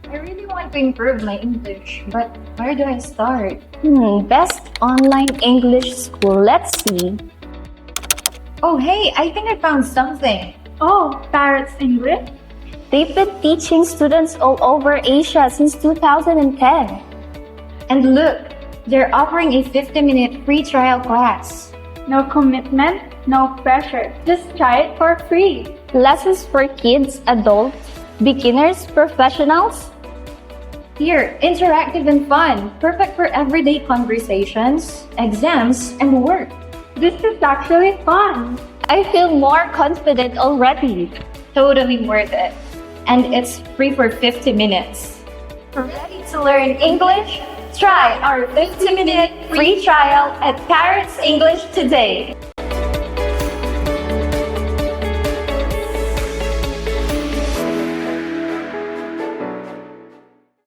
I really want to improve my English, but where do I start? Best online English school. Let's see. Oh, hey, I think I found something. Oh, Parrots English? They've been teaching students all over Asia since 2010. And look, they're offering a 50-minute free trial class. No commitment, no pressure. Just try it for free. Lessons for kids, adults, beginners, professionals. Here, interactive and fun, perfect for everyday conversations, exams, and work. This is actually fun. I feel more confident already. Totally worth it. And it's free for 50 minutes. Ready to learn English? Try our 50-minute free trial at Parrots English today.